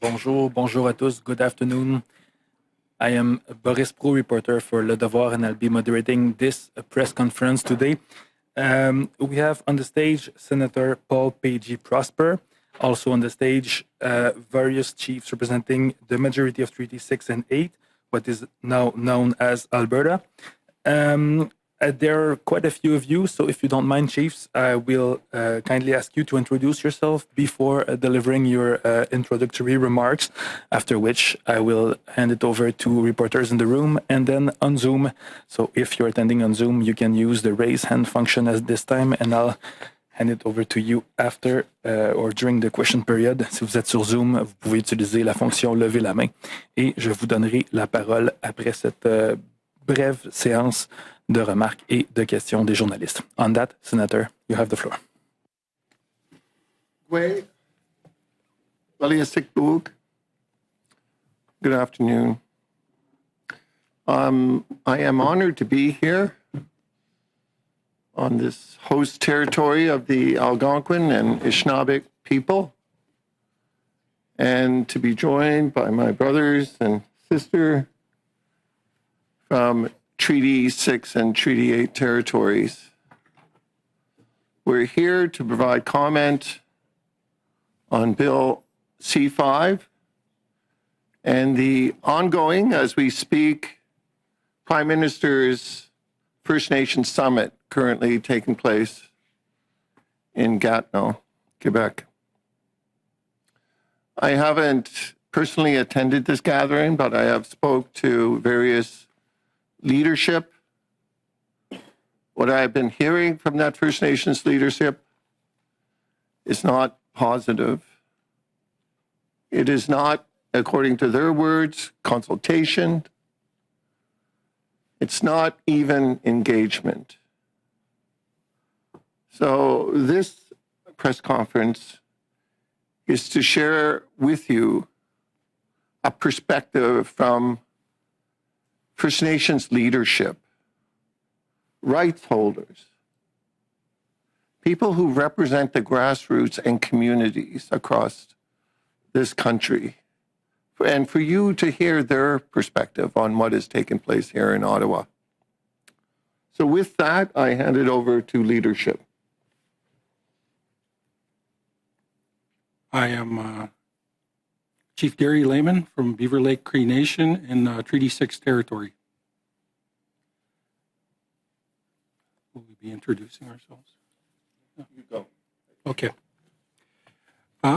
Bonjour, bonjour à tous. Good afternoon. I am Boris Pro, reporter for Le Devoir, and I'll be moderating this press conference today. We have on the stage Senator Paul Pagey Prosper, also on the stage various chiefs representing the majority of Treaty 6 and 8, what is now known as Alberta. There are quite a few of you, so if you don't mind, chiefs, I will kindly ask you to introduce yourself before delivering your introductory remarks, after which I will hand it over to reporters in the room and then on Zoom. So if you're attending on Zoom, you can use the raise hand function at this time, and I'll hand it over to you after or during the question period. Si vous êtes sur Zoom, vous pouvez utiliser la fonction lever la main et je vous donnerai la parole après cette brève séance de remarques et de questions des journalistes. On that, Senator, you have the floor. Good afternoon. I am honored to be here on this host territory of the Algonquin and Anishinaabe people, and to be joined by my brothers and sister from Treaty 6 and Treaty 8 territories. We're here to provide comment on Bill C5 and the ongoing, as we speak, Prime Minister's First Nations Summit currently taking place in Gatineau, Quebec. I haven't personally attended this gathering, but I have spoke to various leadership. What I have been hearing from that First Nations leadership is not positive. It is not, according to their words, consultation. It's not even engagement. So this press conference is to share with you a perspective from First Nations leadership, rights holders, people who represent the grassroots and communities across this country, and for you to hear their perspective on what has taken place here in Ottawa. So with that, I hand it over to leadership. I am Chief Gary Lameman from Beaver Lake Cree Nation in Treaty 6 territory. Will we be introducing ourselves? You go. Okay.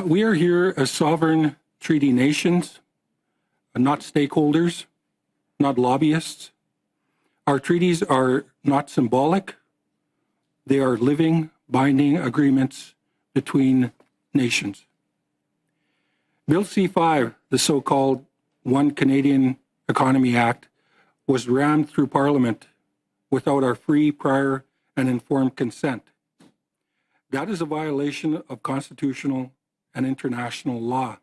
We are here as sovereign treaty nations, not stakeholders, not lobbyists. Our treaties are not symbolic. They are living, binding agreements between nations. Bill C5, the so-called One Canadian Economy Act, was rammed through Parliament without our free, prior, and informed consent. That is a violation of constitutional and international law.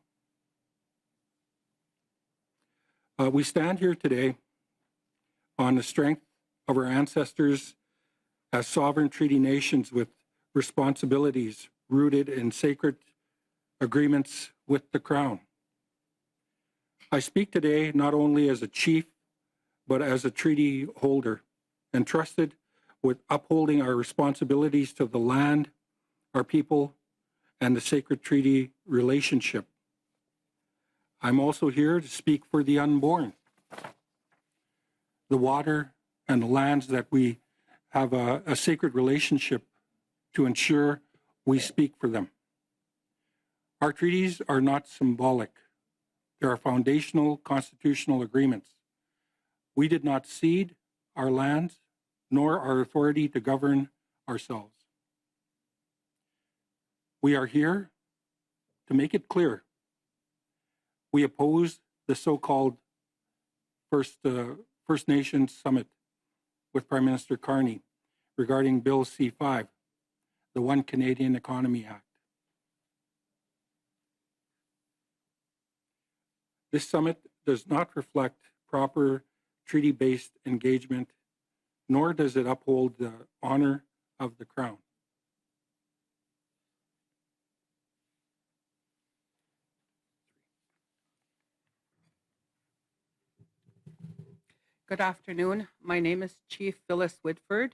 We stand here today on the strength of our ancestors as sovereign treaty nations with responsibilities rooted in sacred agreements with the Crown. I speak today not only as a chief, but as a treaty holder, entrusted with upholding our responsibilities to the land, our people, and the sacred treaty relationship. I'm also here to speak for the unborn, the water and the lands that we have a sacred relationship to ensure we speak for them. Our treaties are not symbolic. They are foundational constitutional agreements. We did not cede our lands nor our authority to govern ourselves. We are here to make it clear. We oppose the so-called First Nations Summit with Prime Minister Carney regarding Bill C5, the One Canadian Economy Act. This summit does not reflect proper treaty-based engagement, nor does it uphold the honor of the Crown. Good afternoon. My name is Chief Phyllis Whitford.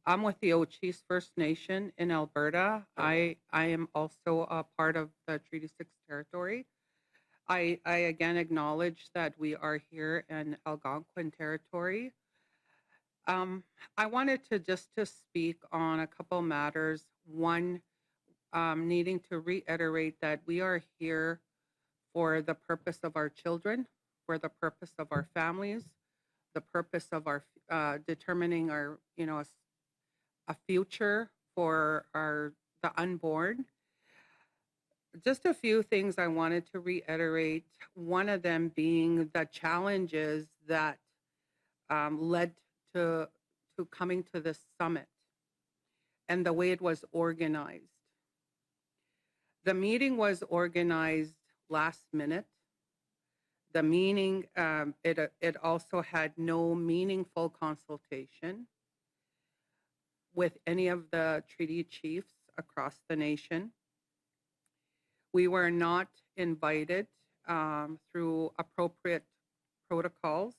I'm with the Ochies First Nation in Alberta. I am also a part of the Treaty 6 territory. I again acknowledge that we are here in Algonquin territory. I wanted to speak on a couple matters. One, needing to reiterate that we are here for the purpose of our children, for the purpose of our families, the purpose of our determining our, a future for the unborn. Just a few things I wanted to reiterate. One of them being the challenges that led to coming to this summit and the way it was organized. The meeting was organized last minute. The meeting, it also had no meaningful consultation with any of the treaty chiefs across the nation. We were not invited through appropriate protocols.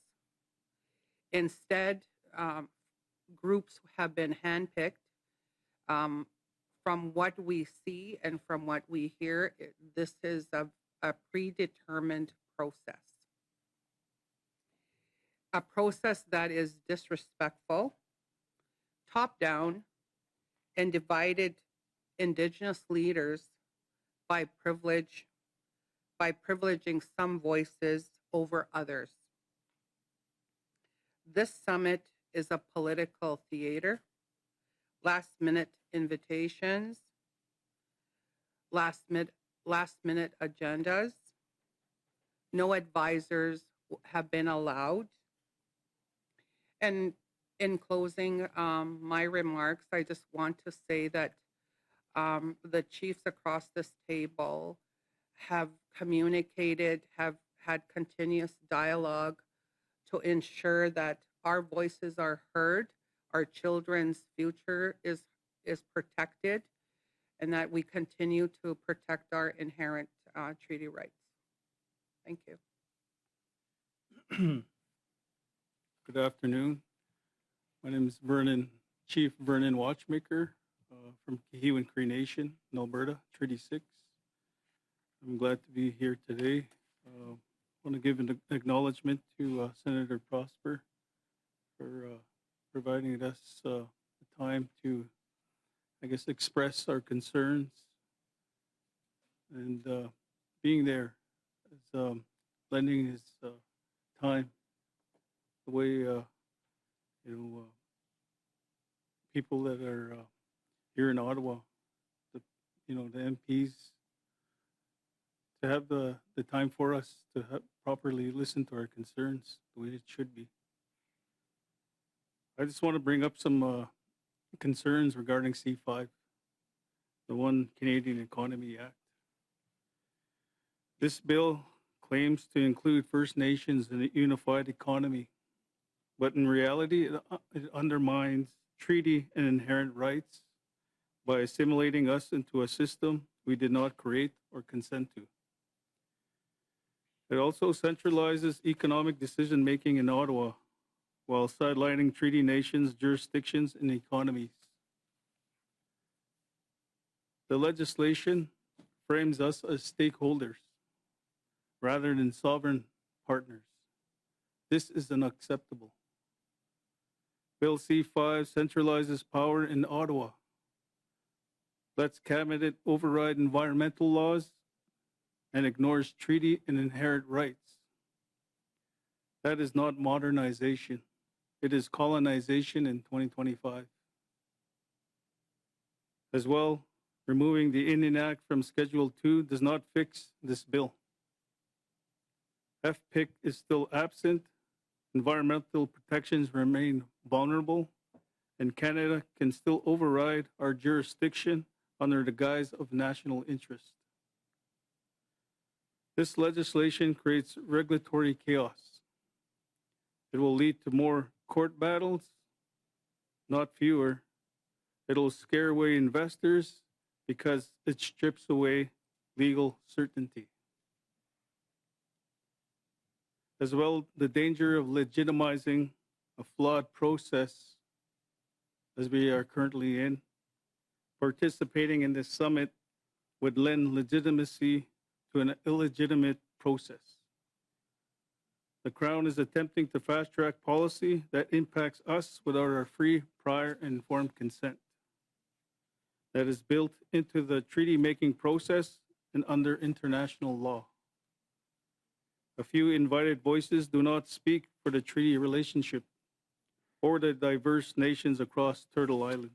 Instead, groups have been handpicked. From what we see and from what we hear, this is a predetermined process. A process that is disrespectful, top down, and divided Indigenous leaders by privileging some voices over others. This summit is a political theater, last minute invitations, last minute agendas. No advisors have been allowed. And in closing my remarks, I just want to say that the chiefs across this table have communicated, have had continuous dialogue to ensure that our voices are heard, our children's future is protected, and that we continue to protect our inherent treaty rights. Thank you. Good afternoon. My name is Vernon, Chief Vernon Watchmaker from Kehewin Cree Nation in Alberta, Treaty 6. I'm glad to be here today. I want to give an acknowledgement to Senator Prosper for providing us the time to, I guess, express our concerns and being there, as, lending his time the way people that are here in Ottawa, the MPs, to have the time for us to properly listen to our concerns the way it should be. I just want to bring up some concerns regarding C5, the One Canadian Economy Act. This bill claims to include First Nations in a unified economy, but in reality, it undermines treaty and inherent rights by assimilating us into a system we did not create or consent to. It also centralizes economic decision-making in Ottawa while sidelining treaty nations' jurisdictions and economies. The legislation frames us as stakeholders rather than sovereign partners. This is unacceptable. Bill C5 centralizes power in Ottawa, lets cabinet override environmental laws, and ignores treaty and inherent rights. That is not modernization. It is colonization in 2025. As well, removing the Indian Act from Schedule 2 does not fix this bill. FPIC is still absent, environmental protections remain vulnerable, and Canada can still override our jurisdiction under the guise of national interest. This legislation creates regulatory chaos. It will lead to more court battles, not fewer. It will scare away investors because it strips away legal certainty. As well, the danger of legitimizing a flawed process as we are currently in. Participating in this summit would lend legitimacy to an illegitimate process. The Crown is attempting to fast-track policy that impacts us without our free, prior, and informed consent. That is built into the treaty-making process and under international law. A few invited voices do not speak for the treaty relationship or the diverse nations across Turtle Island.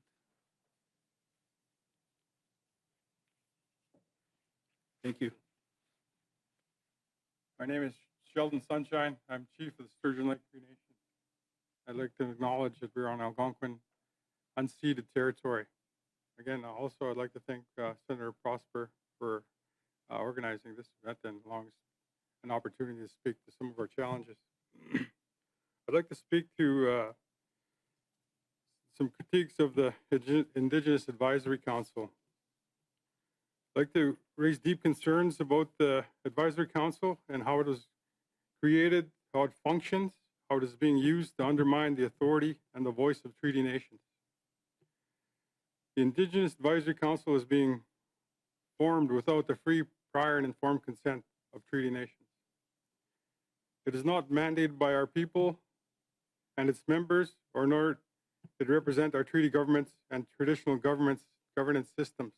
Thank you. My name is Sheldon Sunchild. I'm chief of the Sturgeon Lake Cree Nation. I'd like to acknowledge that we're on Algonquin unceded territory. Again, also I'd like to thank Senator Prosper for organizing this event and allowing us an opportunity to speak to some of our challenges. I'd like to speak to some critiques of the Indigenous Advisory Council. I'd like to raise deep concerns about the Advisory Council and how it was created, how it functions, how it is being used to undermine the authority and the voice of treaty nations. The Indigenous Advisory Council is being formed without the free, prior, and informed consent of treaty nations. It is not mandated by our people and its members, or nor it represent our treaty governments and traditional governance systems.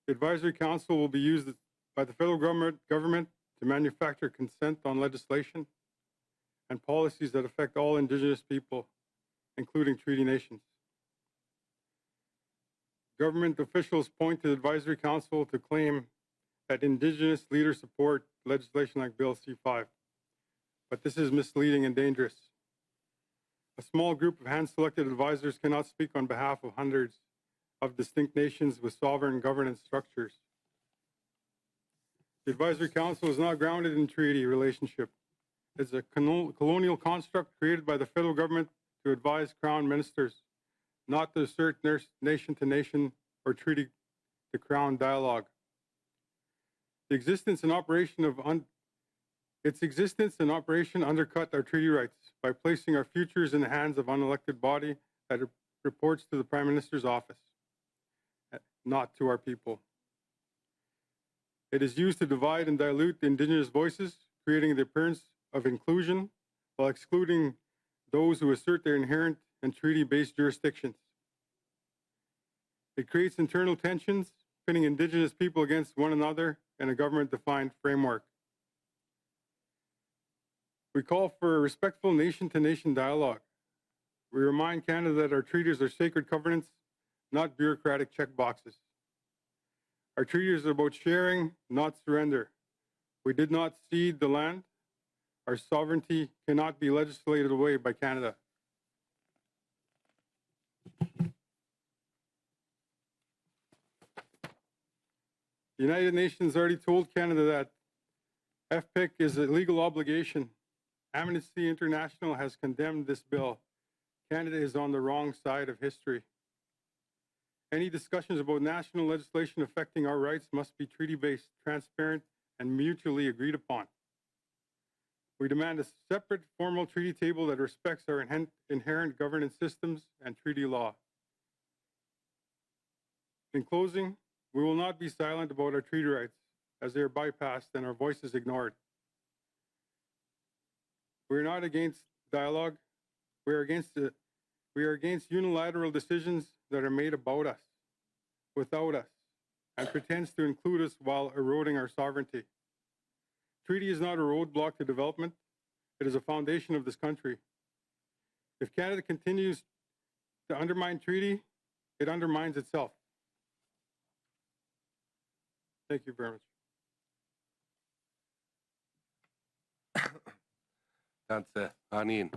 The Advisory Council will be used by the federal government to manufacture consent on legislation and policies that affect all Indigenous people, including treaty nations. Government officials point to the Advisory Council to claim that Indigenous leaders support legislation like Bill C-5, but this is misleading and dangerous. A small group of hand-selected advisors cannot speak on behalf of hundreds of distinct nations with sovereign governance structures. The Advisory Council is not grounded in treaty relationship. It's a colonial construct created by the federal government to advise Crown ministers, not to assert nation-to-nation or treaty-to-Crown dialogue. Its existence and operation undercut our treaty rights by placing our futures in the hands of an unelected body that reports to the Prime Minister's office, not to our people. It is used to divide and dilute the Indigenous voices, creating the appearance of inclusion while excluding those who assert their inherent and treaty-based jurisdictions. It creates internal tensions, pitting Indigenous people against one another in a government-defined framework. We call for a respectful nation-to-nation dialogue. We remind Canada that our treaties are sacred covenants, not bureaucratic checkboxes. Our treaties are about sharing, not surrender. We did not cede the land. Our sovereignty cannot be legislated away by Canada. The United Nations already told Canada that FPIC is a legal obligation. Amnesty International has condemned this bill. Canada is on the wrong side of history. Any discussions about national legislation affecting our rights must be treaty-based, transparent, and mutually agreed upon. We demand a separate formal treaty table that respects our inherent governance systems and treaty law. In closing, we will not be silent about our treaty rights as they are bypassed and our voices ignored. We are not against dialogue. We are against unilateral decisions that are made about us, without us, and pretends to include us while eroding our sovereignty. Treaty is not a roadblock to development. It is a foundation of this country. If Canada continues to undermine treaty, it undermines itself. Thank you very much. That's Anin,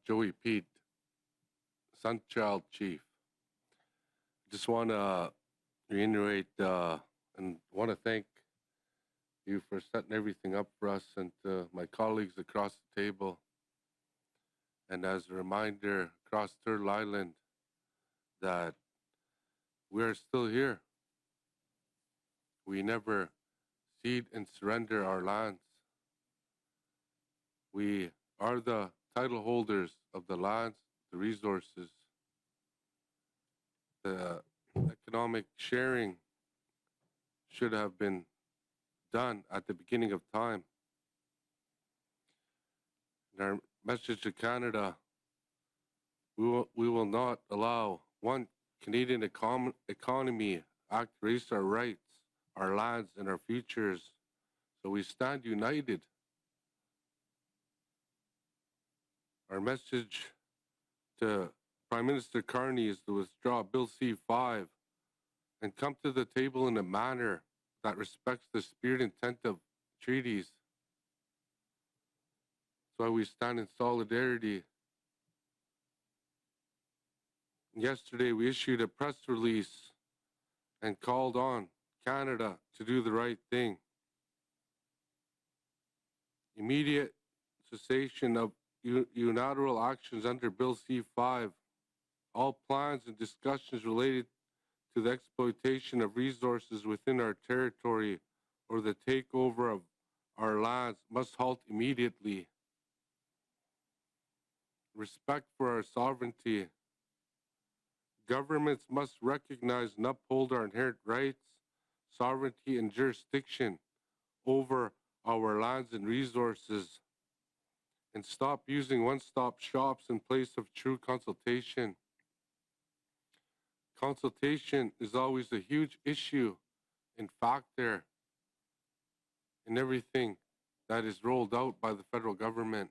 Joey Pete, Sunchild Chief. Just want to reiterate and want to thank you for setting everything up for us and my colleagues across the table. And as a reminder, across Turtle Island, that we're still here. We never cede and surrender our lands. We are the title holders of the lands, the resources, the economic sharing should have been done at the beginning of time. In our message to Canada, we will not allow one Canadian economy act to raise our rights, our lands, and our futures. So we stand united. Our message to Prime Minister Carney is to withdraw Bill C-5 and come to the table in a manner that respects the spirit and intent of treaties. That's why we stand in solidarity. Yesterday, we issued a press release and called on Canada to do the right thing. Immediate cessation of unilateral actions under Bill C-5. All plans and discussions related to the exploitation of resources within our territory or the takeover of our lands must halt immediately. Respect for our sovereignty. Governments must recognize and uphold our inherent rights, sovereignty, and jurisdiction over our lands and resources, and stop using one-stop shops in place of true consultation. Consultation is always a huge issue and factor in everything that is rolled out by the federal government.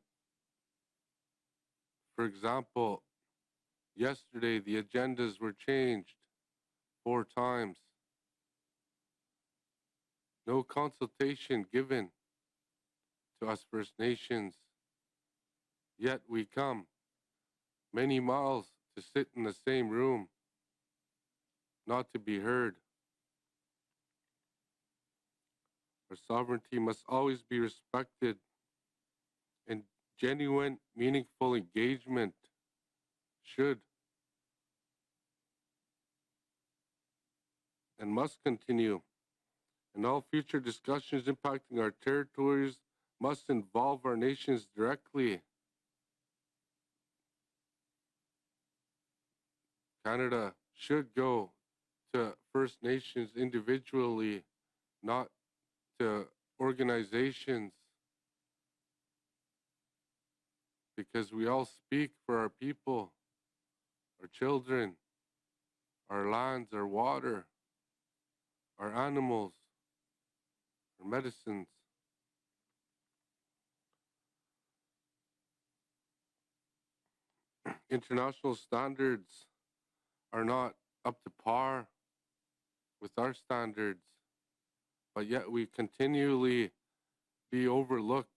For example, yesterday the agendas were changed 4 times. No consultation given to us First Nations. Yet we come many miles to sit in the same room, not to be heard. Our sovereignty must always be respected, and genuine, meaningful engagement should and must continue. And all future discussions impacting our territories must involve our nations directly. Canada should go to First Nations individually, not to organizations, because we all speak for our people, our children, our lands, our water, our animals, our medicines. International standards are not up to par with our standards, but yet we continually be overlooked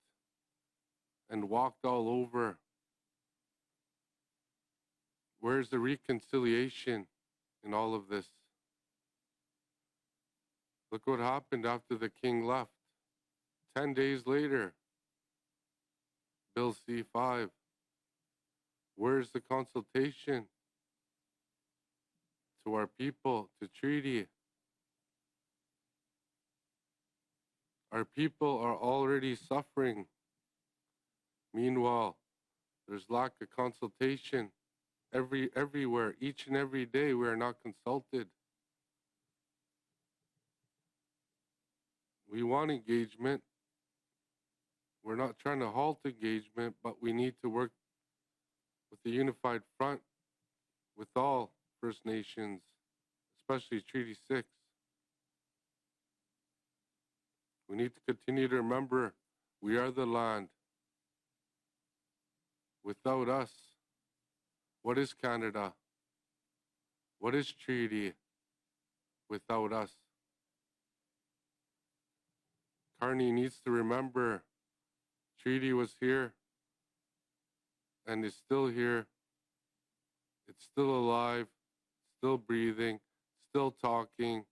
and walked all over. Where's the reconciliation in all of this? Look what happened after the king left. 10 days later, Bill C-5. Where's the consultation to our people, to treaty? Our people are already suffering. Meanwhile, there's lack of consultation everywhere. Each and every day we are not consulted. We want engagement. We're not trying to halt engagement, but we need to work with a unified front with all First Nations, especially Treaty 6. We need to continue to remember we are the land. Without us, what is Canada? What is treaty without us? Carney needs to remember treaty was here and is still here. It's still alive, still breathing, still talking,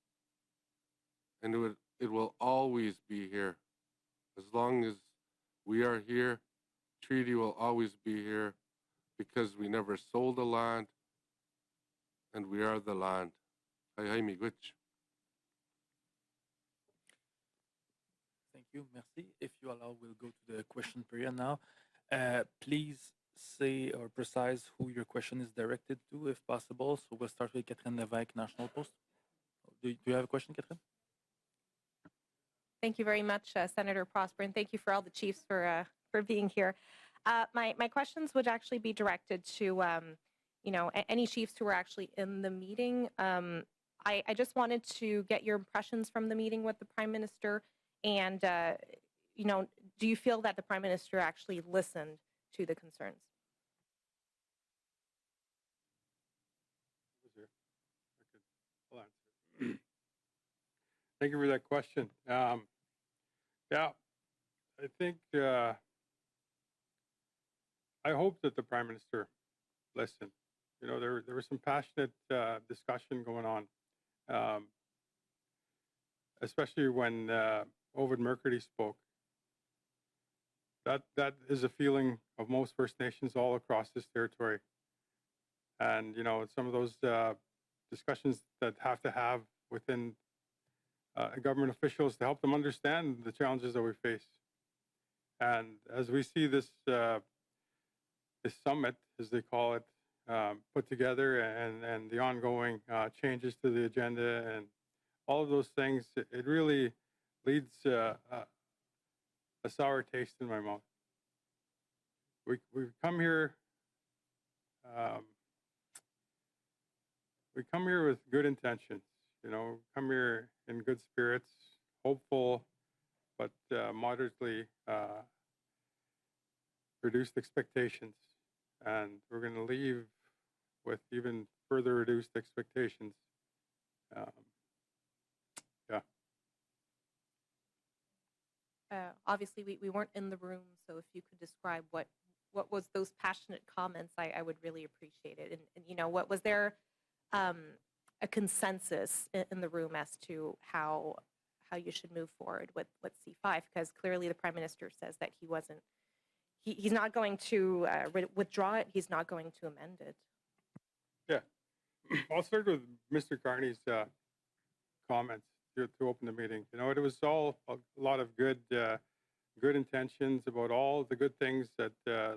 and it will always be here. As long as we are here, treaty will always be here, because we never sold the land, and we are the land. Thank you, merci. If you allow, we'll go to the question period now. Please say or precise who your question is directed to, if possible. So we'll start with Catherine Lévesque, National Post. Do you have a question, Catherine? Thank you very much, Senator Prosper, and thank you for all the chiefs for being here. My questions would actually be directed to any chiefs who were actually in the meeting. I just wanted to get your impressions from the meeting with the Prime Minister, and do you feel that the Prime Minister actually listened to the concerns? I'll answer. Thank you for that question. Yeah, I think I hope that the Prime Minister listened. You know, there was some passionate discussion going on, especially when Ovid Mercury spoke. That is a feeling of most First Nations all across this territory, and you know, some of those discussions that have to have within government officials to help them understand the challenges that we face. And as we see this this summit, as they call it, put together, and the ongoing changes to the agenda and all of those things, it really leads a sour taste in my mouth. We've come here. We come here with good intentions, you know, come here in good spirits, hopeful, but moderately reduced expectations. And we're going to leave with even further reduced expectations. Obviously, we weren't in the room, so if you could describe what was those passionate comments, I would really appreciate it. And you know, what was there a consensus in the room as to how you should move forward with C5? Because clearly the Prime Minister says that he's not going to withdraw it. He's not going to amend it. Yeah, I'll start with Mr. Carney's comments to open the meeting. You know, it was all a lot of good intentions about all the good things that the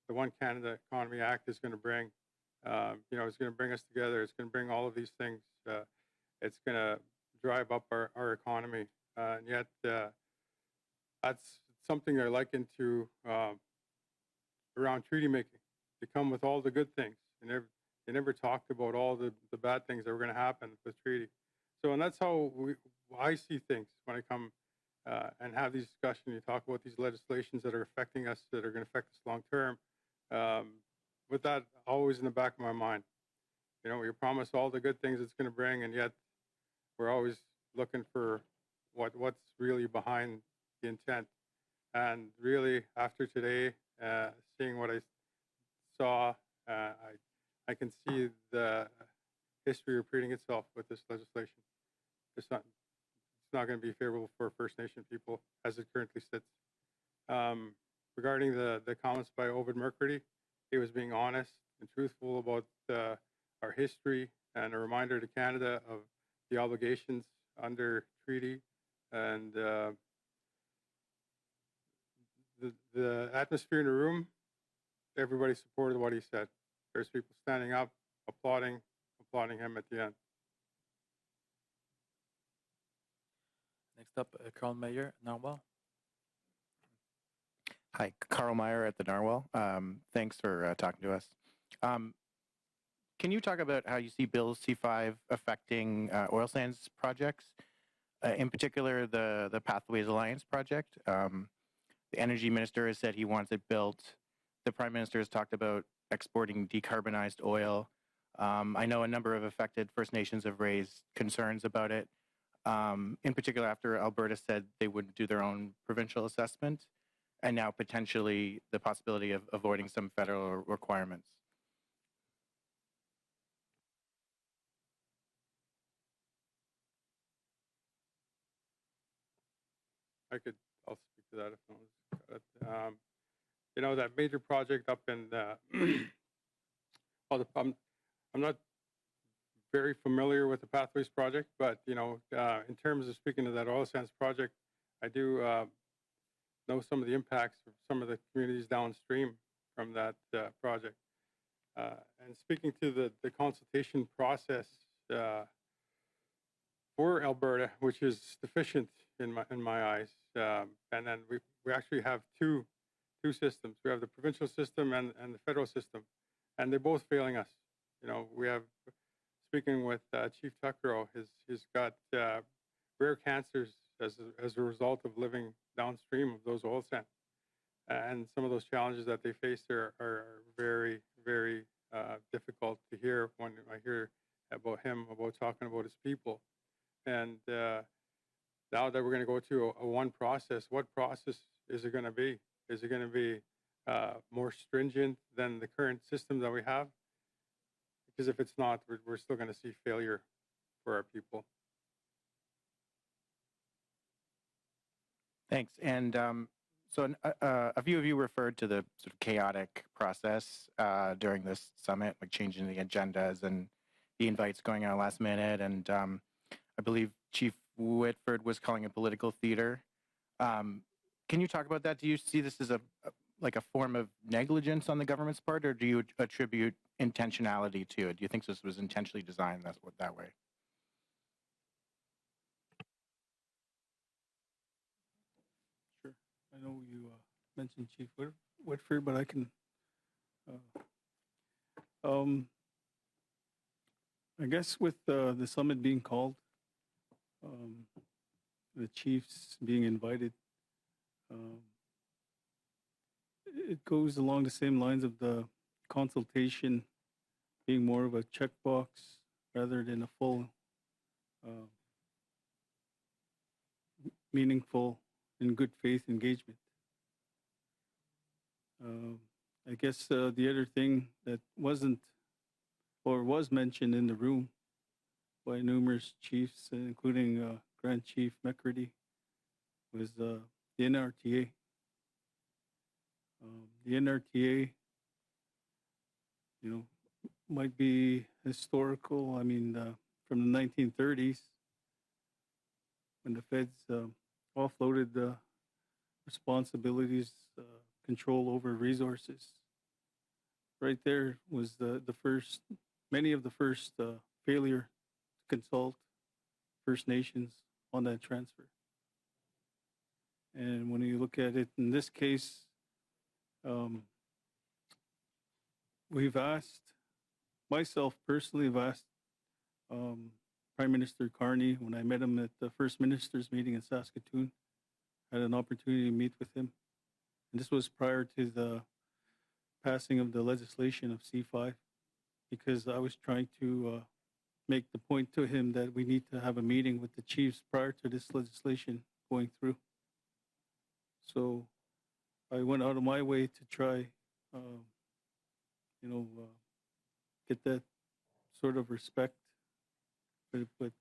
One Canada Economy Act is going to bring. You know, it's going to bring us together. It's going to bring all of these things. It's going to drive up our economy. And yet, that's something I liken to around treaty making. They come with all the good things. They never talked about all the bad things that were going to happen with treaty. So, and that's how I see things when I come and have these discussions. You talk about these legislations that are affecting us, that are going to affect us long term. With that always in the back of my mind, you know, we promise all the good things it's going to bring, and yet we're always looking for what's really behind the intent. And really, after today, seeing what I saw, I can see the history repeating itself with this legislation. It's not going to be favorable for First Nation people as it currently sits. Regarding the comments by Ovid Mercury, he was being honest and truthful about our history and a reminder to Canada of the obligations under treaty. And the atmosphere in the room, everybody supported what he said. There's people standing up, applauding him at the end. Next up, Carl Mayer, Narwhal. Hi, Carl Meyer at the Narwhal. Thanks for talking to us. Can you talk about how you see Bill C5 affecting oil sands projects, in particular the Pathways Alliance project? The Energy Minister has said he wants it built. The Prime Minister has talked about exporting decarbonized oil. I know a number of affected First Nations have raised concerns about it, in particular after Alberta said they wouldn't do their own provincial assessment, and now potentially the possibility of avoiding some federal requirements. I'll speak to that if no one's got it. You know, that major project up in, well, I'm not very familiar with the Pathways project, but, you know, in terms of speaking to that oil sands project, I do know some of the impacts of some of the communities downstream from that project. And speaking to the consultation process for Alberta, which is deficient in my eyes, and then we actually have two systems. We have the provincial system and the federal system, and they're both failing us. You know, we have, speaking with Chief Tuckrow, he's got rare cancers as a result of living downstream of those oil sands. And some of those challenges that they face there are very, very difficult to hear when I hear about him, about talking about his people. And now that we're going to go to a one process, what process is it going to be? Is it going to be more stringent than the current system that we have? Because if it's not, we're still going to see failure for our people. Thanks. And so a few of you referred to the sort of chaotic process during this summit, like changing the agendas and the invites going out last minute. And I believe Chief Whitford was calling it political theater. Can you talk about that? Do you see this as like a form of negligence on the government's part, or do you attribute intentionality to it? Do you think this was intentionally designed that way? Sure. I know you mentioned Chief Whitford, but I can. I guess with the summit being called, the chiefs being invited, it goes along the same lines of the consultation being more of a checkbox rather than a full, meaningful and good faith engagement. I guess the other thing that wasn't or was mentioned in the room by numerous chiefs, including Grand Chief McCurdy, was the NRTA. The NRTA, you know, might be historical. I mean, from the 1930s, when the feds offloaded the responsibilities, control over resources. Right there was the first, many of the first failure to consult First Nations on that transfer. And when you look at it in this case, we've asked, myself personally have asked Prime Minister Carney, when I met him at the First Ministers meeting in Saskatoon, had an opportunity to meet with him. And this was prior to the passing of the legislation of C5, because I was trying to make the point to him that we need to have a meeting with the chiefs prior to this legislation going through. So I went out of my way to try, get that sort of respect. But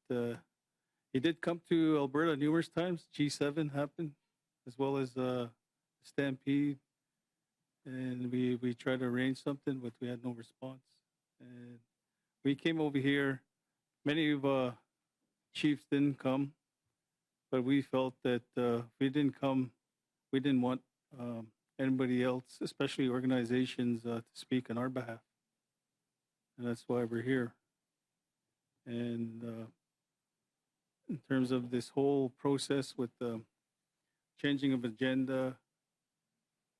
he did come to Alberta numerous times. G7 happened, as well as Stampede. And we tried to arrange something, but we had no response. And we came over here. Many of chiefs didn't come, but we felt that if we didn't come, we didn't want anybody else, especially organizations, to speak on our behalf. And that's why we're here. And in terms of this whole process with the changing of agenda,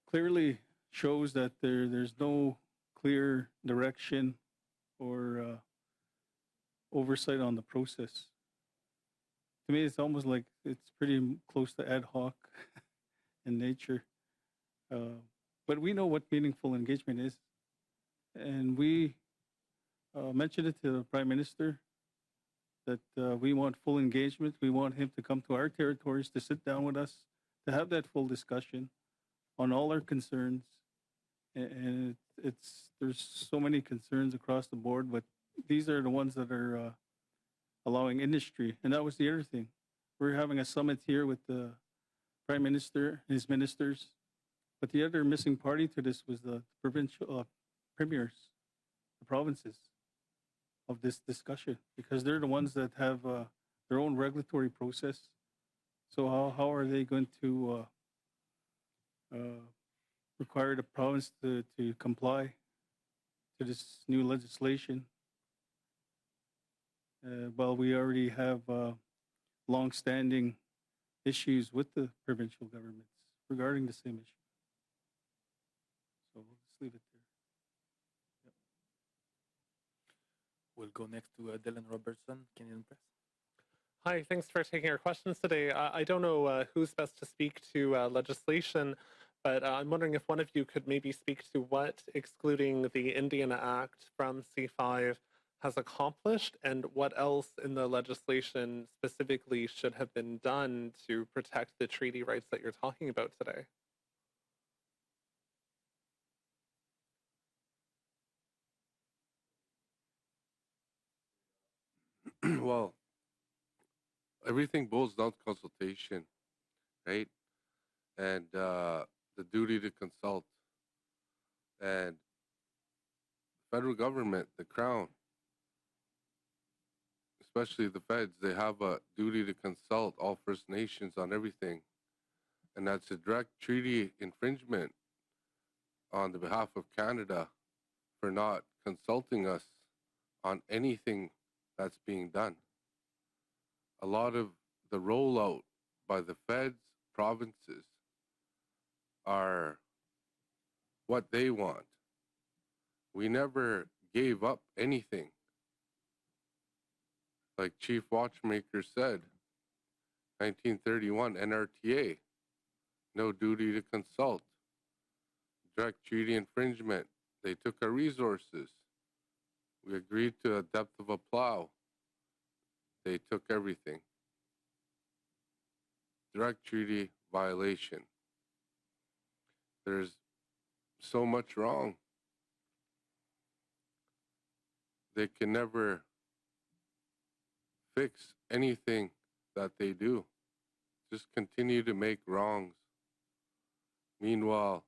clearly shows that there's no clear direction or oversight on the process. To me, it's almost like it's pretty close to ad hoc in nature. But we know what meaningful engagement is. And we mentioned it to the Prime Minister that we want full engagement. We want him to come to our territories, to sit down with us, to have that full discussion on all our concerns. And there's so many concerns across the board, but these are the ones that are allowing industry. And that was the other thing. We're having a summit here with the Prime Minister and his ministers. But the other missing party to this was the provincial premiers, the provinces, of this discussion, because they're the ones that have their own regulatory process. So how are they going to require the province to comply to this new legislation. Well, we already have long-standing issues with the provincial governments regarding the same issue. So we'll just leave it there. We'll go next to Dylan Robertson, Canadian Press. Hi, thanks for taking our questions today. I don't know who's best to speak to legislation, but I'm wondering if one of you could maybe speak to what excluding the Indiana Act from C5 has accomplished and what else in the legislation specifically should have been done to protect the treaty rights that you're talking about today. Well, everything boils down to consultation, right? And the duty to consult. And the federal government, the Crown, especially the feds, they have a duty to consult all First Nations on everything. And that's a direct treaty infringement on the behalf of Canada for not consulting us on anything that's being done. A lot of the rollout by the feds, provinces, are what they want. We never gave up anything. Like Chief Watchmaker said, 1931 NRTA, no duty to consult. Direct treaty infringement. They took our resources. We agreed to a depth of a plow. They took everything. Direct treaty violation. There's so much wrong. They can never fix anything that they do. Just continue to make wrongs. Meanwhile,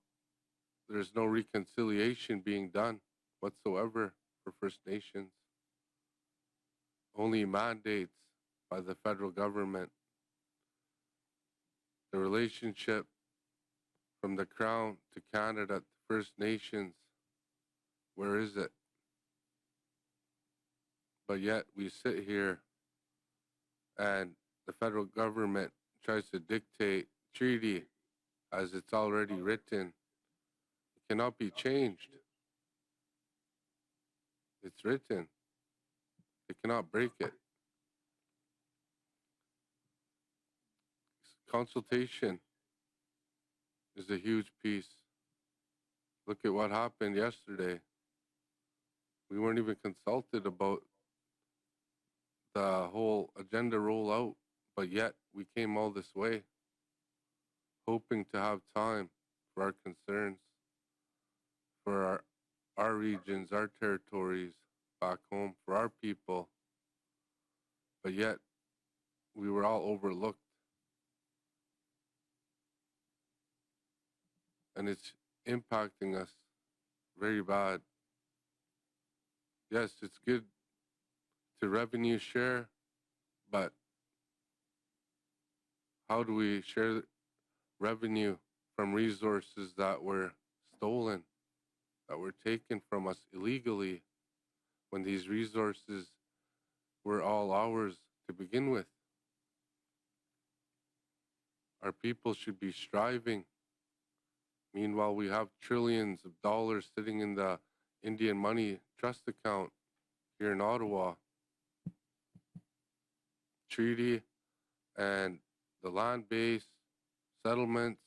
there's no reconciliation being done whatsoever for First Nations. Only mandates by the federal government. The relationship from the Crown to Canada to First Nations, where is it? But yet we sit here and the federal government tries to dictate treaty as it's already written. It cannot be changed. It's written. They cannot break it. Consultation is a huge piece. Look at what happened yesterday. We weren't even consulted about the whole agenda rollout, but yet we came all this way, hoping to have time for our concerns, for our regions, our territories back home, for our people, but yet we were all overlooked. And it's impacting us very bad. Yes, it's good to revenue share, but how do we share revenue from resources that were stolen, that were taken from us illegally, when these resources were all ours to begin with? Our people should be striving. Meanwhile, we have trillions of dollars sitting in the Indian Money Trust account here in Ottawa. Treaty and the land base, settlements.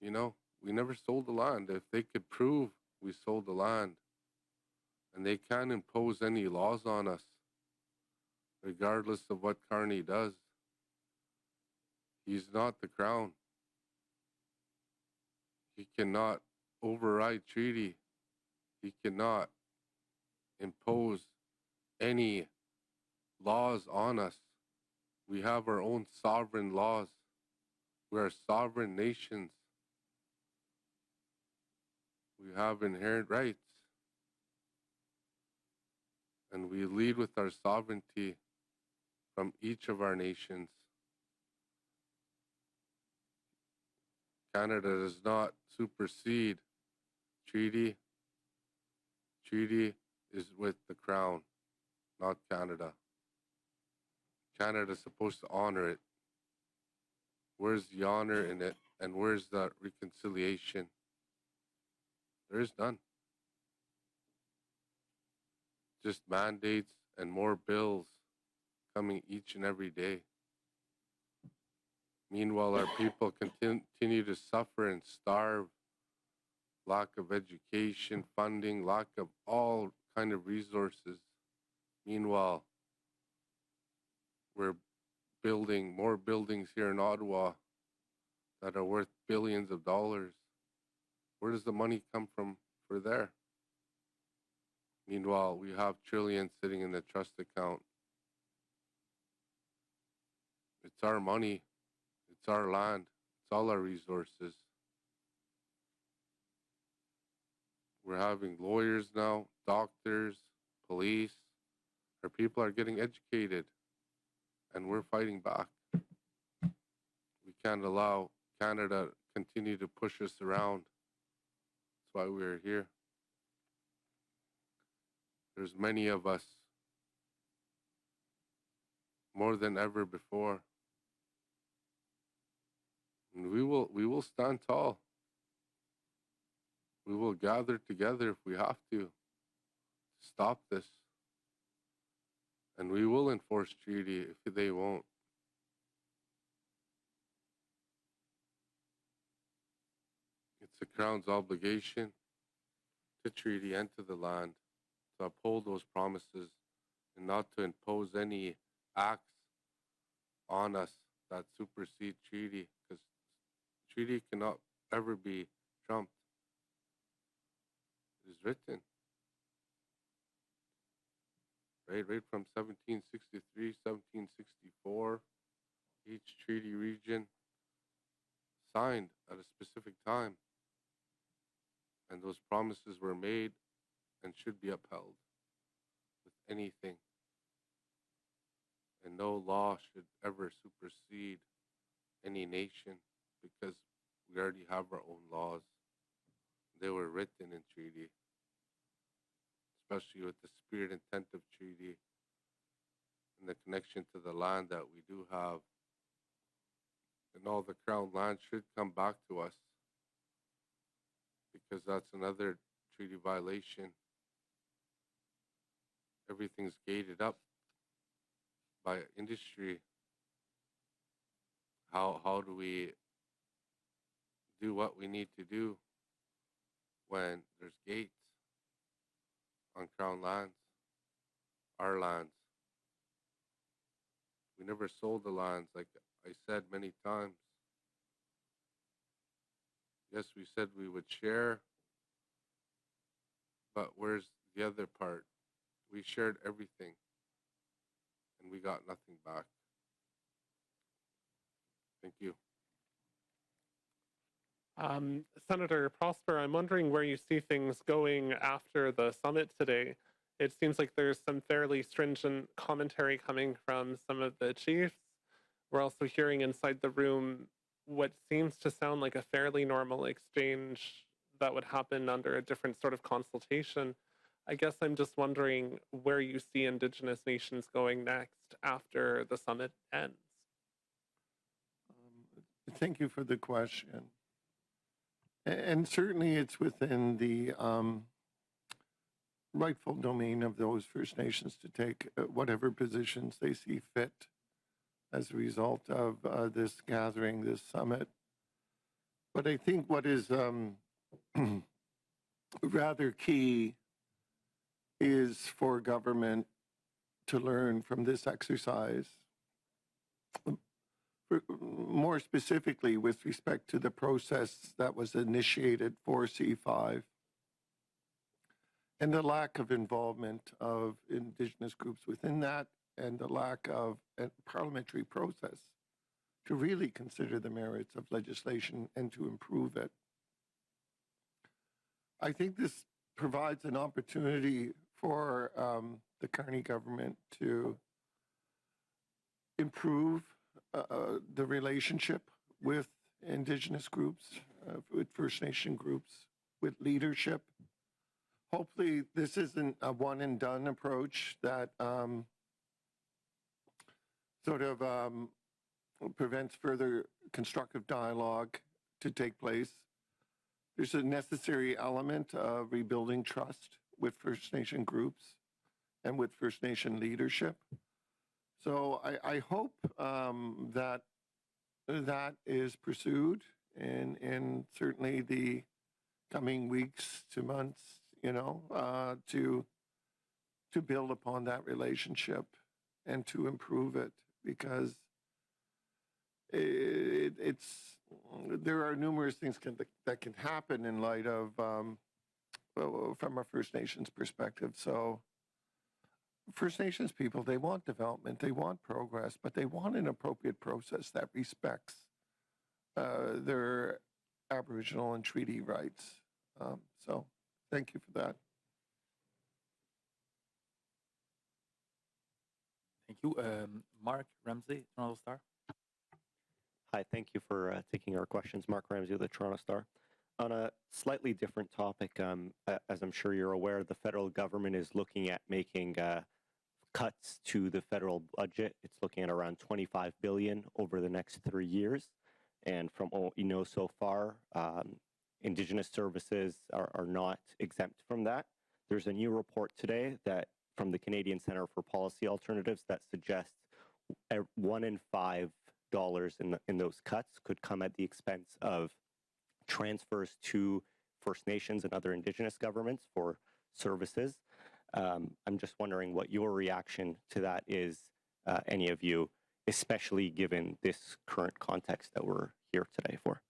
You know, we never sold the land. If they could prove we sold the land, and they can't impose any laws on us, regardless of what Carney does. He's not the Crown. He cannot override treaty. He cannot impose any laws on us. We have our own sovereign laws. We are sovereign nations. We have inherent rights. And we lead with our sovereignty from each of our nations. Canada does not supersede treaty. Treaty is with the Crown, not Canada. Canada is supposed to honor it. Where's the honor in it, and where's the reconciliation? There is none. Just mandates and more bills coming each and every day. Meanwhile, our people continue to suffer and starve. Lack of education, funding, lack of all kind of resources. Meanwhile, we're building more buildings here in Ottawa that are worth billions of dollars. Where does the money come from for there? Meanwhile, we have trillions sitting in the trust account. It's our money. It's our land. It's all our resources. We're having lawyers now, doctors, police. Our people are getting educated, and we're fighting back. We can't allow Canada to continue to push us around. That's why we're here. There's many of us, more than ever before. And we will stand tall. We will gather together if we have to stop this. And we will enforce treaty if they won't. It's the Crown's obligation to treaty and to the land to uphold those promises and not to impose any acts on us that supersede treaty, because treaty cannot ever be trumped. It is written. Right from 1763, 1764, each treaty region signed at a specific time. And those promises were made and should be upheld with anything. And no law should ever supersede any nation, because we already have our own laws. They were written in treaty, especially with the spirit intent of treaty and the connection to the land that we do have. And all the Crown land should come back to us, because that's another treaty violation. Everything's gated up by industry. How do we do what we need to do when there's gates on Crown lands, our lands? We never sold the lands, like I said many times. Yes, we said we would share, but where's the other part? We shared everything, and we got nothing back. Thank you. Senator Prosper, I'm wondering where you see things going after the summit today. It seems like there's some fairly stringent commentary coming from some of the chiefs. We're also hearing inside the room what seems to sound like a fairly normal exchange that would happen under a different sort of consultation. I guess I'm just wondering where you see Indigenous nations going next after the summit ends. Thank you for the question. And certainly it's within the rightful domain of those First Nations to take whatever positions they see fit as a result of this gathering, this summit. But I think what is rather key is for government to learn from this exercise, more specifically with respect to the process that was initiated for C5 and the lack of involvement of Indigenous groups within that, and the lack of a parliamentary process to really consider the merits of legislation and to improve it. I think this provides an opportunity for the Carney government to improve the relationship with Indigenous groups, with First Nation groups, with leadership. Hopefully, this isn't a one and done approach that prevents further constructive dialogue to take place. There's a necessary element of rebuilding trust with First Nation groups and with First Nation leadership. So I hope that is pursued in certainly the coming weeks to months, to build upon that relationship and to improve it, because there are numerous things that can happen in light of from a First Nations perspective. So First Nations people, they want development, they want progress, but they want an appropriate process that respects their Aboriginal and treaty rights. So thank you for that. Thank you. Mark Ramsey, Toronto Star. Hi, thank you for taking our questions. Mark Ramsey of the Toronto Star. On a slightly different topic, as I'm sure you're aware, the federal government is looking at making cuts to the federal budget. It's looking at around $25 billion over the next 3 years. And from what we know so far, Indigenous services are not exempt from that. There's a new report today that from the Canadian Centre for Policy Alternatives that suggests $1 in $5 in those cuts could come at the expense of transfers to First Nations and other Indigenous governments for services. I'm just wondering what your reaction to that is, any of you, especially given this current context that we're here today for.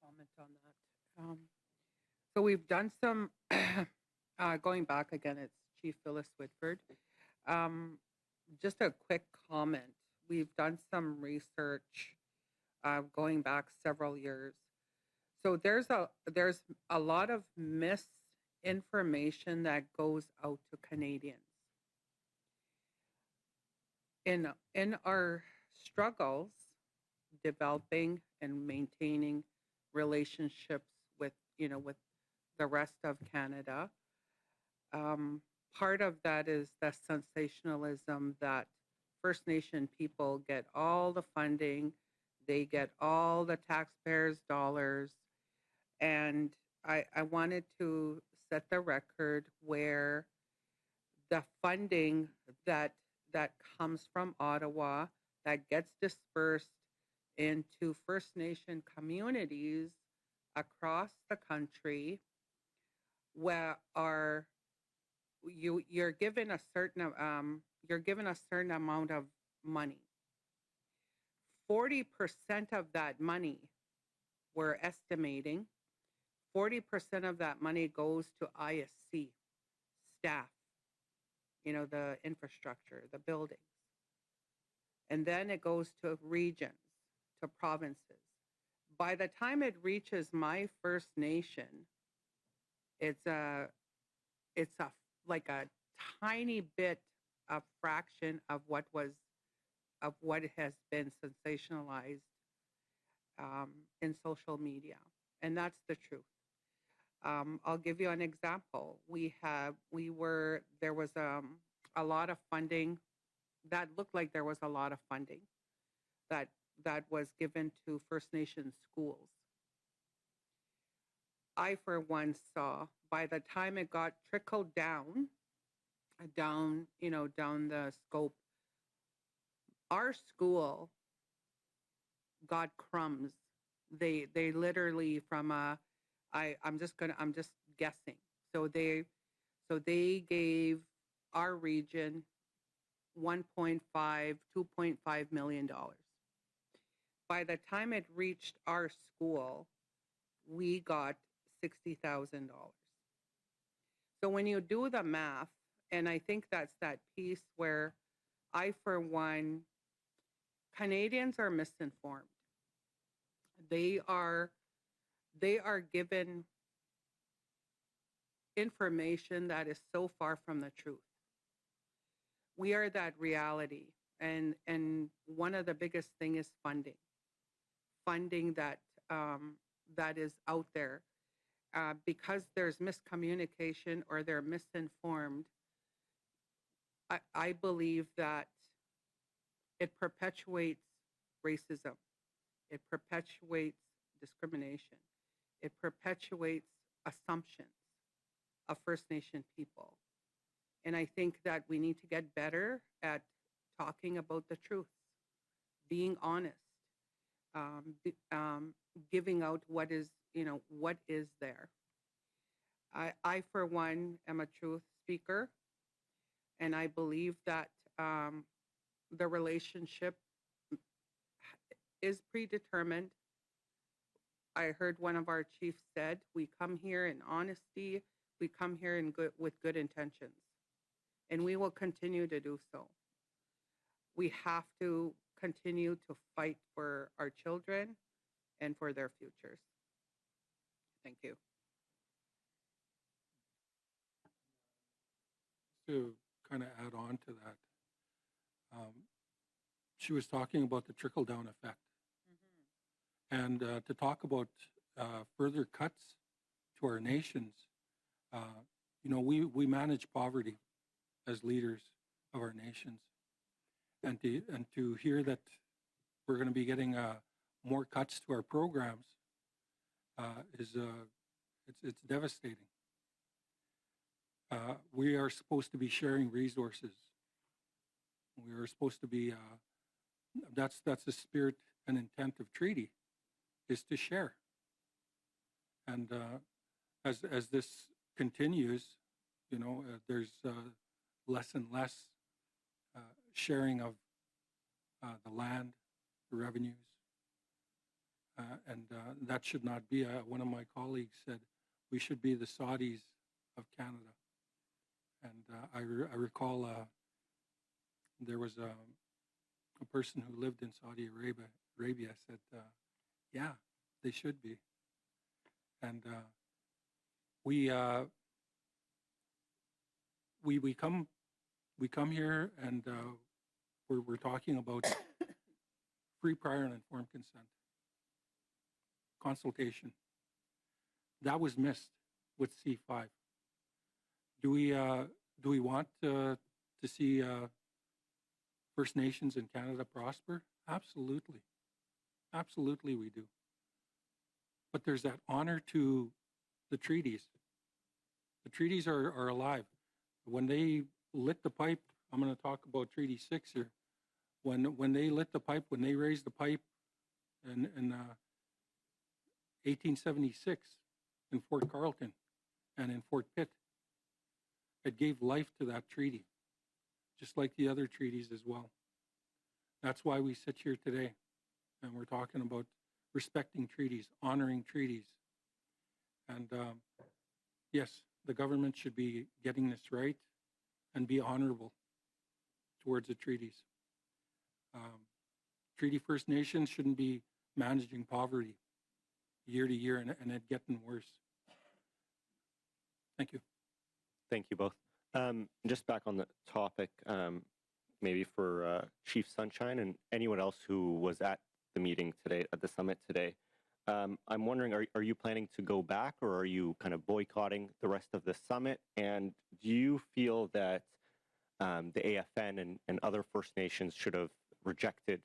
Comment on that. So we've done some, going back again, it's Chief Phyllis Whitford. Just a quick comment. We've done some research going back several years. So there's a lot of misinformation that goes out to Canadians. In our struggles developing and maintaining relationships with the rest of Canada, part of that is the sensationalism that First Nation people get all the funding, they get all the taxpayers' dollars, and I wanted to set the record where the funding that comes from Ottawa that gets dispersed into First Nation communities across the country, where you're given a certain amount of money. 40% of that money, we're estimating, 40% of that money goes to ISC staff, the infrastructure, the buildings. And then it goes to regions, to provinces. By the time it reaches my First Nation, it's like a tiny bit, a fraction of what has been sensationalized in social media, and that's the truth. I'll give you an example. There was a lot of funding that looked like there was a lot of funding that was given to First Nation schools. I, for one, saw by the time it got trickled down the scope, our school got crumbs. They literally I'm just guessing. So they gave our region $2.5 million. By the time it reached our school, we got $60,000. So when you do the math, and I think that's that piece where I, for one, Canadians are misinformed. They are given information that is so far from the truth. We are that reality. and one of the biggest thing is funding that that is out there, because there's miscommunication or they're misinformed. I believe that it perpetuates racism, it perpetuates discrimination, it perpetuates assumptions of First Nation people. And I think that we need to get better at talking about the truth, being honest, giving out what is, what is there. I, for one, am a truth speaker, and I believe that the relationship is predetermined. I heard one of our chiefs said, we come here in honesty, we come here with good intentions, and we will continue to do so. We have to continue to fight for our children and for their futures. Thank you. To kind of add on to that, she was talking about the trickle-down effect. And to talk about further cuts to our nations, we manage poverty as leaders of our nations. And to hear that we're going to be getting more cuts to our programs it's devastating. We are supposed to be sharing resources. We are supposed to be. That's the spirit and intent of treaty, is to share. And as this continues, there's less and less sharing of the land, the revenues, and that should not be. One of my colleagues said we should be the Saudis of Canada. And I recall there was a person who lived in Saudi Arabia said, yeah, they should be. And we come here and we're talking about free, prior, and informed consent, consultation. That was missed with C5. Do we want to see First Nations in Canada prosper? Absolutely. Absolutely we do. But there's that honor to the treaties. The treaties are alive. When they lit the pipe, I'm going to talk about Treaty 6 here. When they lit the pipe, when they raised the pipe in 1876 in Fort Carleton and in Fort Pitt, it gave life to that treaty, just like the other treaties as well. That's why we sit here today, and we're talking about respecting treaties, honoring treaties. And yes, the government should be getting this right and be honorable towards the treaties. Treaty First Nations shouldn't be managing poverty year to year and it getting worse. Thank you. Thank you both. Just back on the topic, maybe for Chief Sunshine and anyone else who was at the meeting today, at the summit today, I'm wondering, are you planning to go back, or are you kind of boycotting the rest of the summit? And do you feel that the AFN and other First Nations should have rejected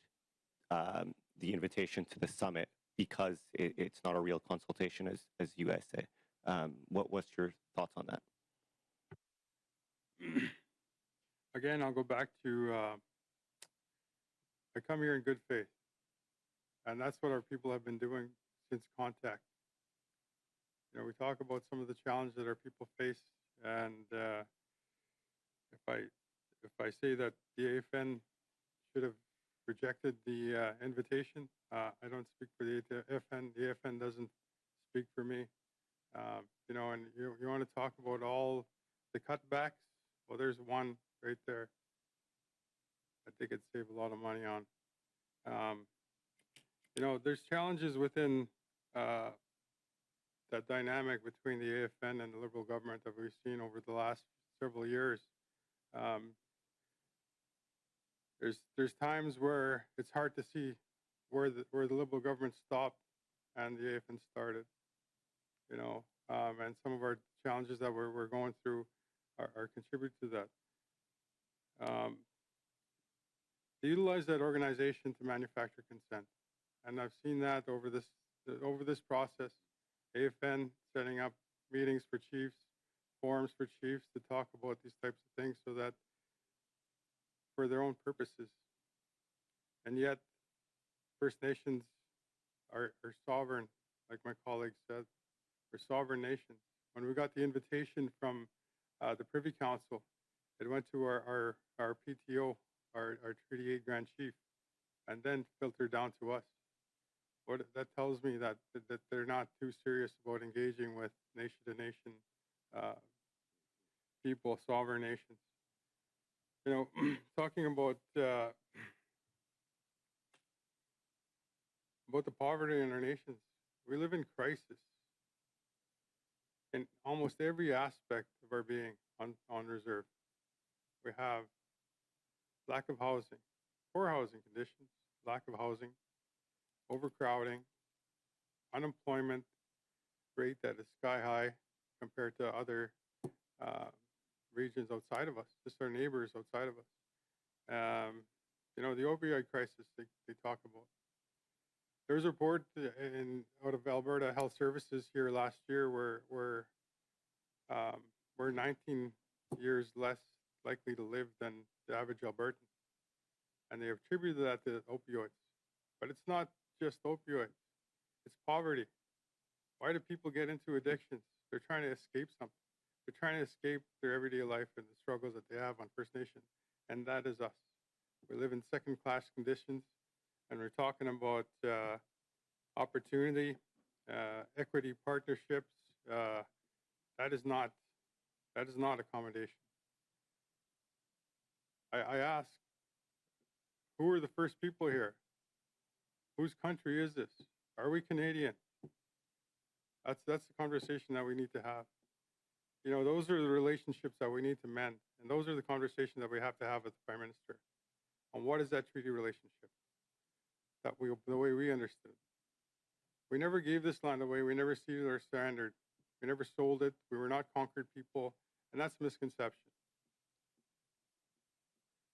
the invitation to the summit because it's not a real consultation, as you guys say? What's your thoughts on that? Again, I'll go back to I come here in good faith. And that's what our people have been doing since contact. We talk about some of the challenges that our people face. And if I say that the AFN should have rejected the invitation, I don't speak for the AFN. The AFN doesn't speak for me. And you want to talk about all the cutbacks? Well, there's one right there I think it'd save a lot of money on. There's challenges within that dynamic between the AFN and the Liberal government that we've seen over the last several years. There's times where it's hard to see where the Liberal government stopped and the AFN started, and some of our challenges that we're going through are contribute to that. They utilize that organization to manufacture consent, and I've seen that over this process. AFN setting up meetings for chiefs, forums for chiefs to talk about these types of things, so that for their own purposes. And yet, First Nations are sovereign, like my colleague said. We're sovereign nations. When we got the invitation from the Privy Council, it went to our PTO, our Treaty 8 Grand Chief, and then filtered down to us. That tells me that they're not too serious about engaging with nation-to-nation people, sovereign nations. Talking about the poverty in our nations, we live in crisis in almost every aspect of our being on reserve. We have lack of housing, poor housing conditions, lack of housing, overcrowding, unemployment rate that is sky high compared to other regions outside of us, just our neighbors outside of us. The opioid crisis they talk about. There was a report out of Alberta Health Services here last year where we're 19 years less likely to live than the average Albertan. And they attributed that to opioids. But it's not just opioids, it's poverty. Why do people get into addictions? They're trying to escape something. They're trying to escape their everyday life and the struggles that they have on First Nation. And that is us. We live in second-class conditions, and we're talking about opportunity, equity partnerships. That is not accommodation. I ask, who are the first people here? Whose country is this? Are we Canadian? That's the conversation that we need to have. Those are the relationships that we need to mend, and those are the conversations that we have to have with the Prime Minister. On what is that treaty relationship? The way we understood. We never gave this land away. We never ceded our standard. We never sold it. We were not conquered people, and that's a misconception.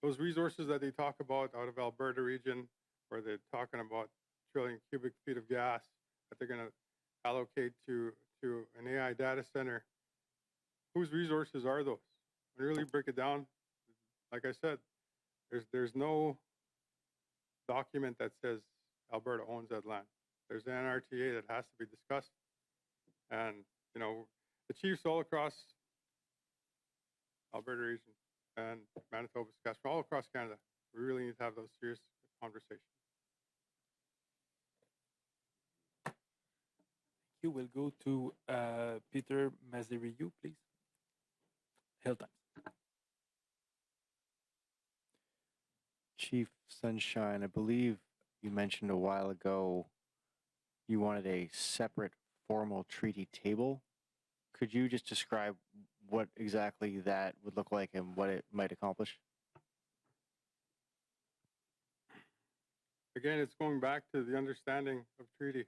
Those resources that they talk about out of Alberta region, where they're talking about trillion cubic feet of gas that they're going to allocate to an AI data center, whose resources are those? When you really break it down, like I said, there's no document that says Alberta owns that land. There's an NRTA that has to be discussed. And, the chiefs all across Alberta region and Manitoba, Saskatchewan, all across Canada, we really need to have those serious conversations. You will go to Peter Maziriou, please. Hill Times. Chief Sunshine, I believe you mentioned a while ago you wanted a separate formal treaty table. Could you just describe what exactly that would look like and what it might accomplish? Again, it's going back to the understanding of treaty.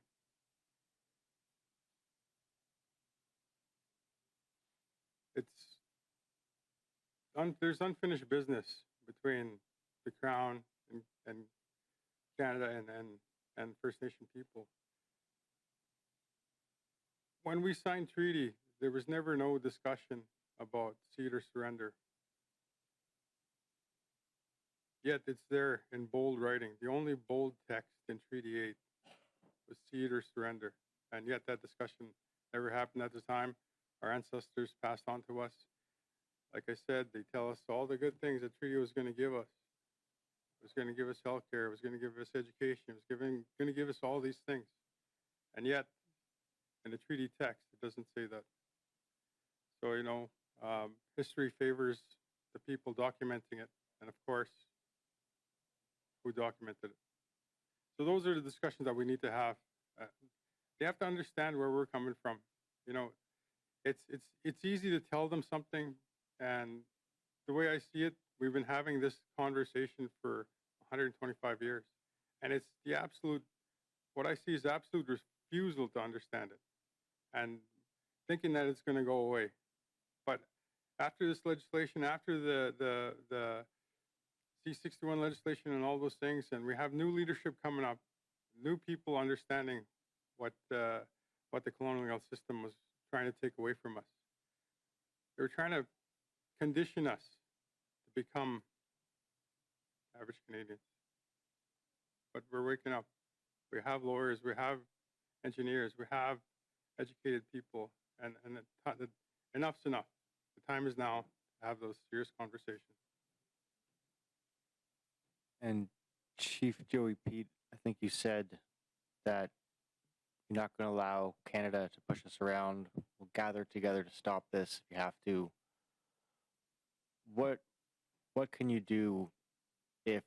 There's unfinished business between the Crown and Canada and First Nation people. When we signed treaty, there was never no discussion about cede or surrender. Yet it's there in bold writing. The only bold text in Treaty 8 was cede or surrender. And yet that discussion never happened at the time. Our ancestors passed on to us. Like I said, they tell us all the good things the treaty was going to give us. It was going to give us health care. It was going to give us education. It was going to give us all these things. And yet, in the treaty text, it doesn't say that. So, history favors the people documenting it. And of course, who documented it. So those are the discussions that we need to have. They have to understand where we're coming from. It's easy to tell them something, and the way I see it, we've been having this conversation for 125 years. And it's the absolute, what I see is absolute refusal to understand it and thinking that it's going to go away. But after this legislation, after the C-61 legislation and all those things, and we have new leadership coming up, new people understanding what the colonial system was trying to take away from us. They were trying to condition us to become average Canadians. But we're waking up. We have lawyers, we have engineers, we have educated people, and enough's enough. The time is now to have those serious conversations. And Chief Joey Pete, I think you said that you're not going to allow Canada to push us around. We'll gather together to stop this if you have to. What can you do if,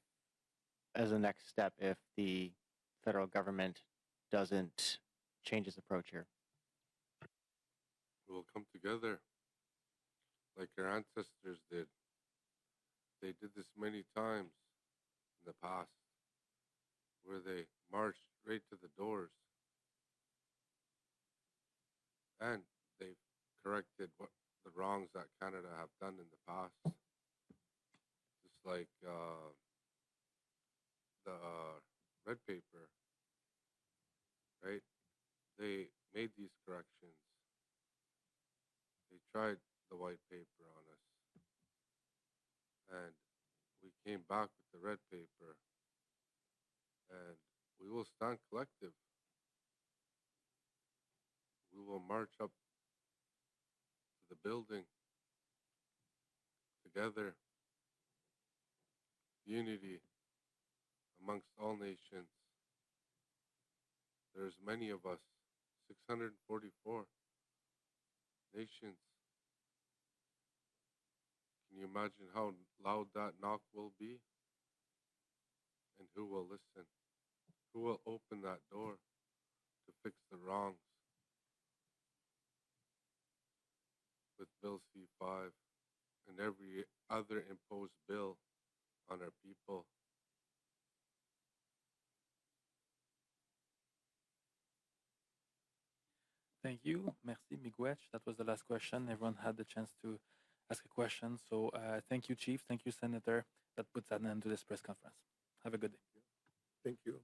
as a next step, if the federal government doesn't change its approach here? We'll come together like our ancestors did. They did this many times in the past, where they marched right to the doors. And they've corrected what the wrongs that Canada have done in the past. Just like the red paper, right? They made these corrections. They tried the white paper on us. And we came back with the red paper. And we will stand collective. We will march up to the building together. Unity amongst all nations. There's many of us, 644 nations. Can you imagine how loud that knock will be? And who will listen? Who will open that door to fix the wrongs? With Bill C-5 and every other imposed bill on our people. Thank you. Merci, Miigwech. That was the last question. Everyone had the chance to ask a question. So thank you, Chief. Thank you, Senator. That puts an end to this press conference. Have a good day. Thank you.